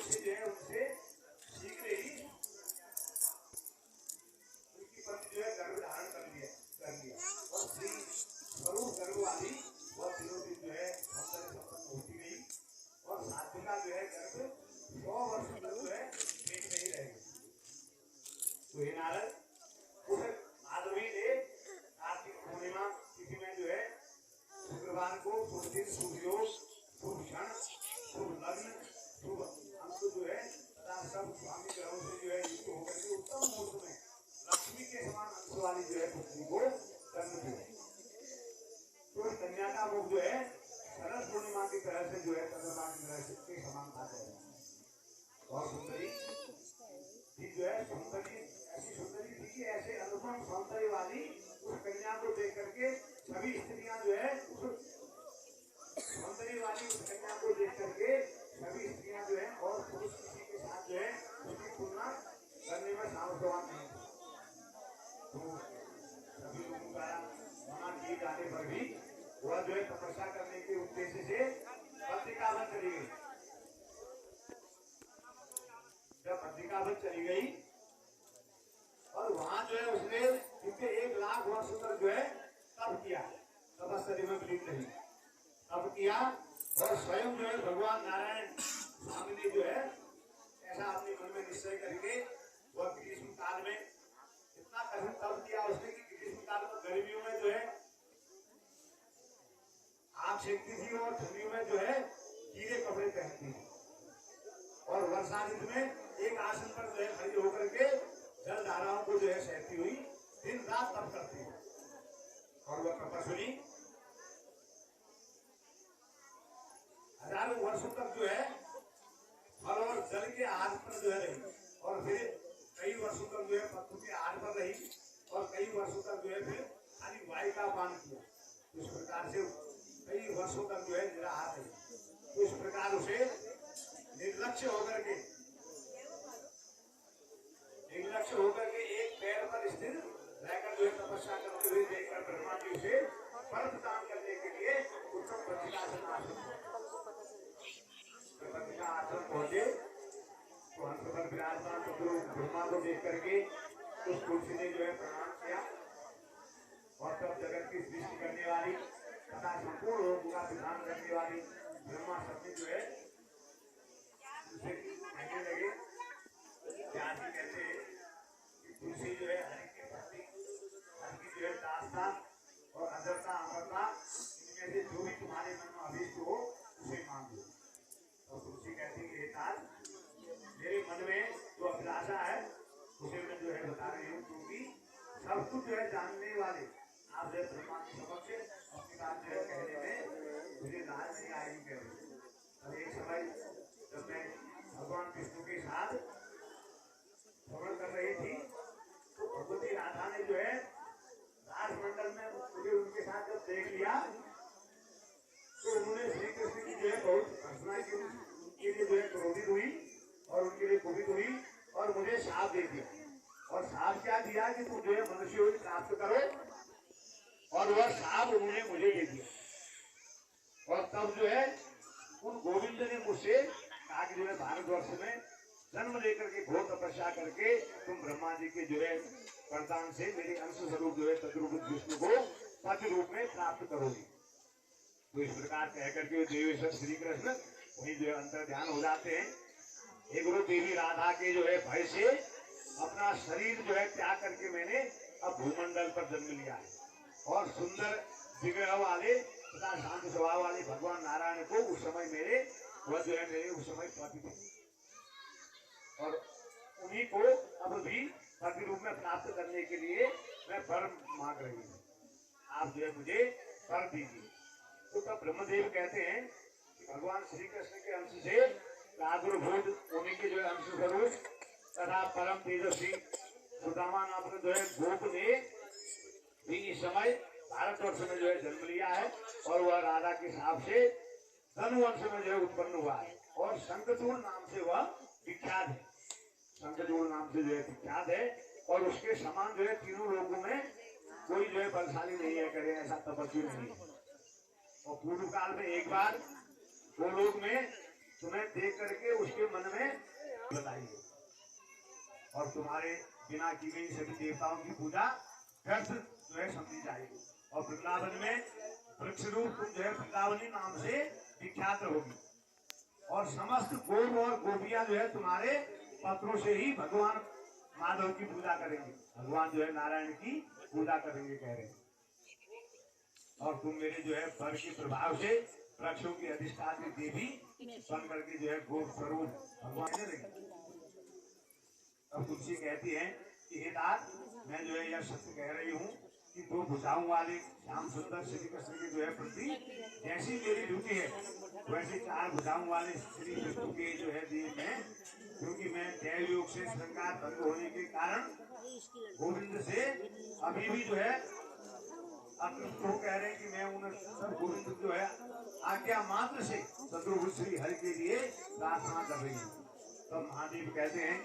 से जो है उनसे शीघ्र ही उनकी पत्नी जो है गर्भ धारण कर लिया और श्री स्वरूप गर्भ वाली वह दिनों दिन जो है सौंदर्य संपन्न होती गई और सात्विका जो है गर्भ 100 वर्ष तक जो है पेट में ही रहेगी। तो हे नारद, उस माधवी ने कार्तिक पूर्णिमा तिथि में जो है शुक्रवार को शुभ दिन, शुभ योग, शुभ क्षण, शुभ लग्न, शुभ अंक जो है तथा सब स्वामी ग्रहों से जो है युक्त होकर के उत्तम मुहूर्त में लक्ष्मी के समान अंश वाली जो है पत्नी को जन्म दिया। तो कन्या का मुख जो है शरद पूर्णिमा की तरह से जो है चंद्रमा की तरह से के समान था और सुंदरी थी जो है सुंदरी ऐसी सुंदरी थी कि ऐसे अनुपम सौंदर्य वाली उस कन्या को देख करके सभी स्त्रियां जो है सौंदर्य वाली उस कन्या को देख करके सभी स्त्रियां जो है और पुरुष किसी के साथ जो है उसकी तुलना करने में सामर्थ्यवान नहीं थी। तो सभी लोगों का मना किए जाने पर भी वह जो है तपस्या करने के उद्देश्य से पत्रिकावन चली गई। जब पत्रिकावन चली गई और वहां जो है उसने क्योंकि 1 लाख वर्ष तक जो है तप किया, तपस्या में विलीन रही, तप किया और स्वयं जो है भगवान नारायण स्वामी ने जो है ऐसा अपने मन में निश्चय करके वह ग्रीष्म काल में इतना कठिन तप किया उसने कि ग्रीष्म काल में गर्मियों में जो है आग सेकती थी और ठंडियों में जो है गीले कपड़े पहनती थी और वर्षा ऋतु में एक आसन पर जो है खड़ी होकर के जल धाराओं को जो है सहती हुई दिन रात तप करती है। और वह तपस्विनी हजारों वर्षों तक जो है फल और जल के आहार पर जो है रही और फिर कई वर्षों तक जो है पत्थर के आहार पर रही और कई वर्षों तक जो है फिर खाली वायु का पान किया। इस प्रकार से कई वर्षों तक जो है निराहार रही। तो इस प्रकार उसे निर्लक्ष्य होकर के एक पैर पर स्थिर रहकर जो है तपस्या करते हुए देखकर ब्रह्मा जी उसे फल प्रदान करने के लिए उत्तम पत्रिकासन आश्रम पहुंचे। तो हंस पर विराजमान ब्रह्मा को देख करके उस तुलसी ने जो है प्रणाम किया और तब जगत की सृष्टि करने वाली तथा संपूर्ण लोगों का विधान करने वाली ब्रह्मा सबने जो है उसे कहने लगे, ज्ञान जी कहते हैं कि तुलसी जो है हरि की भक्ति, हरि की जो है दास्ता और अजरता अमरता, इनमें से जो भी तुम्हारे मन में अभीष्ट हो उसे मांग लो। और तुलसी कहती है मेरे मन में जो अभिलाषा है उसे मैं जो है बता रही हूँ, क्योंकि सब कुछ जो है जानने वाले आप जो है ब्रह्मा के समक्ष अपनी बात जो है कहने में मुझे लाज नहीं आएगी कह रही। अब एक समय जब मैं भगवान विष्णु के साथ भ्रमण कर रही थी तो भगवती राधा ने जो है राजमंडल में मुझे उनके साथ जब देख लिया तो उन्होंने श्री कृष्ण की जो है बहुत भर्त्सना की, उनके लिए जो है क्रोधित हुई और उनके लिए कुपित हुई और मुझे शाप दे दिया। और शाप क्या दिया कि तुम जो है मनुष्य योनि प्राप्त करो, और वह शाप उन्होंने मुझे दे दिया। और तब जो है उन गोविंद ने मुझसे कहा कि जो है भारतवर्ष में जन्म लेकर के घोर तपस्या करके तुम ब्रह्मा जी के जो है वरदान से मेरे अंश स्वरूप जो है तद्रूप विष्णु को पति रूप में प्राप्त करोगे। तो इस प्रकार कहकर के देवेश्वर श्री कृष्ण वही जो है अंतर ध्यान हो जाते हैं। एक गुरु देवी राधा के जो है भय से अपना शरीर जो है त्याग करके मैंने अब भूमंडल पर जन्म लिया है और सुंदर विग्रह वाले तथा शांत स्वभाव वाले भगवान नारायण को उस समय वह जो है मेरे उस समय पति थे और उन्हीं को अब भी पति रूप में प्राप्त करने के लिए मैं वर मांग रही हूँ, आप जो है मुझे वर दीजिए। तो तब ब्रह्मदेव कहते हैं कि भगवान श्री कृष्ण के अंश से प्रादुर्भूत होने के जो है अंश स्वरूप तथा परम तेजस्वी सुदामा नाम का जो है गोप ने भी इस समय भारतवर्ष में जो है जन्म लिया है और वह राधा के हिसाब से धनुवंश में जो है उत्पन्न हुआ है और शंखचूड़ नाम से वह विख्यात है। शंखचूड़ नाम से जो है विख्यात है और उसके समान जो है तीनों लोगों में कोई जो है बलशाली नहीं है, करे ऐसा तपस्वी नहीं है। और पूर्व काल में एक बार गोलोक में तुम्हें देख करके उसके मन में बताइए, और तुम्हारे बिना की गई सभी देवताओं की पूजा व्यर्थ जो है समझी जाएगी। और वृंदावन में वृक्ष रूप तुम जो है वृंदावनी नाम से विख्यात होगी, और समस्त गोप और गोपियां जो है तुम्हारे पत्रों से ही भगवान माधव की पूजा करेंगे, भगवान जो है नारायण की पूजा करेंगे कह रहे हैं। और तुम मेरे जो है वर के प्रभाव से वृक्षों की अधिष्ठात्री देवी बन करके जो है गोप स्वरूप भगवान ने। अब तुलसी कहती है कि हे दास, मैं जो है यह सत्य कह रही हूँ कि दो भुजाओं वाले श्याम सुंदर श्री कृष्ण के जो है प्रति जैसी मेरी रुचि है, वैसे चार भुजाओं वाले श्री विष्णु के जो है देह में, क्योंकि मैं दैव योग से श्रृंगार भंग होने के कारण गोविंद से अभी भी जो है तो कह रहे हैं कि मैं उन सब गोविंद जो है आज्ञा मात्र से शत्रुघ्न श्री हरि के लिए प्रार्थना कर रही हूँ। तो महादेव कहते हैं,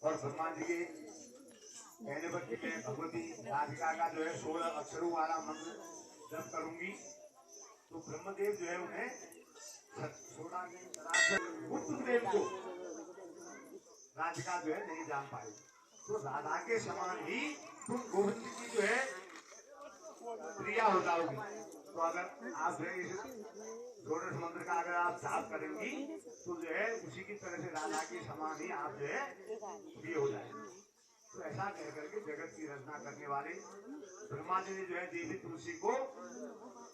और ब्रह्मा जी के कहने पर कि मैं भगवती राधिका का जो है 16 अक्षरों वाला मंत्र जप करूंगी, तो ब्रह्मदेव जो है उन्हें 16 बुद्धदेव को राधिका जो है नहीं जान पाई। तो राधा के समान ही तुम गोविंद की जो है प्रिया हो जाओगी। तो अगर आप इस षोडश मंत्र का अगर आप जाप करेंगी तो जो है उसी की तरह से राधा के समान ही आप जो है प्रिय हो जाएंगे। तो ऐसा कह करके जगत की रचना करने वाले ब्रह्मा जी ने जो है देवी तुलसी को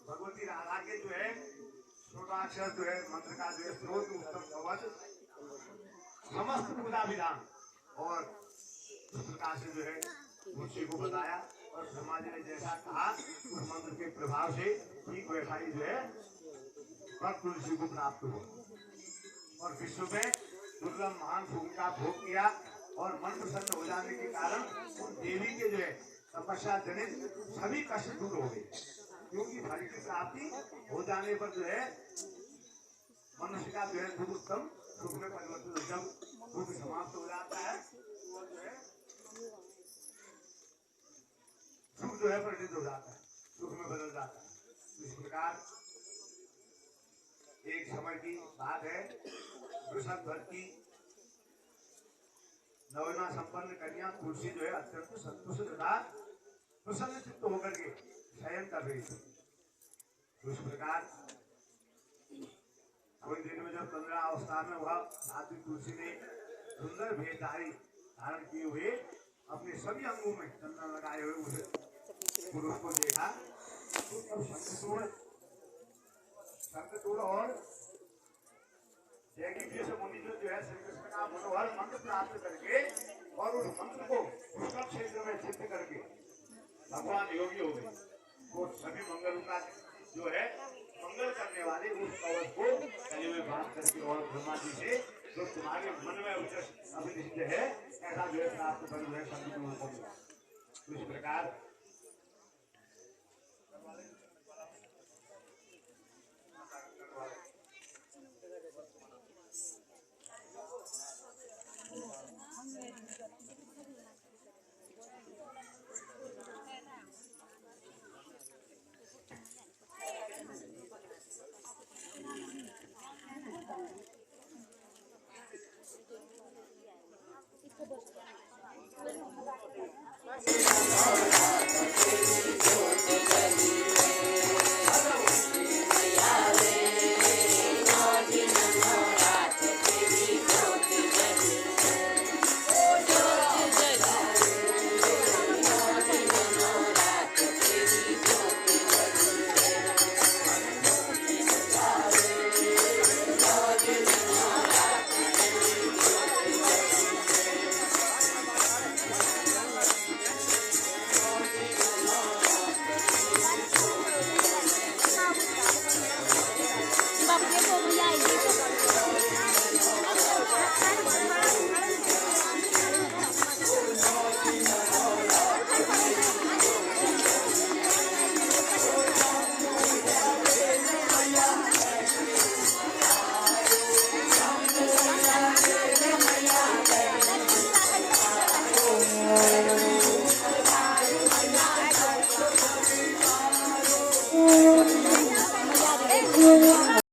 भगवती राधा के जो है छोटाक्षर जो है मंत्र का जो है स्रोत उत्तम कवच समस्त पूजा विधान और उस प्रकार से जो है तुलसी को बताया, और ब्रह्मा जी ने जैसा कहा उस मंत्र के प्रभाव से ठीक वैसा ही जो है पर तुलसी को प्राप्त हो, और विश्व में दुर्लभ महान सुख का भोग किया, और मन प्रसन्न हो जाने के कारण उन देवी के जो है तपस्या जनित सभी कष्ट दूर हो गए, क्योंकि फल की प्राप्ति हो जाने पर जो है मनुष्य का जो है दुख उत्तम सुख में परिवर्तित, जब दुख समाप्त हो जाता है वो जो है सुख जो है परिणित हो जाता है, सुख में बदल जाता है। इस प्रकार एक समय की बात है, वृषभ ध्वज की नवना संपन्न कन्या तुलसी जो है अत्यंत संतुष्ट तथा प्रसन्न चित्त होकर के शयन कर रही थी। तो इस प्रकार थोड़ी देर में जब 15 अवस्था में वह साध्वी तुलसी ने सुंदर भेषधारी धारण किए हुए अपने सभी अंगों में चंदन लगाए हुए उसे पुरुष को देखा, तो जब शंखचूड़ और जैसे मुनि जो है श्री कृष्ण का मनोहर मंत्र प्राप्त करके और उस मंत्र को उसका क्षेत्र में सिद्ध करके भगवान योगी हो गए। वो सभी मंगलों का जो है मंगल करने वाले उस कवच को गले में बांध करके और ब्रह्मा जी से जो तुम्हारे मन में अभिनिष्ठ है ऐसा जो है प्राप्त कर जो है संगीत को। तो इस प्रकार Yeah.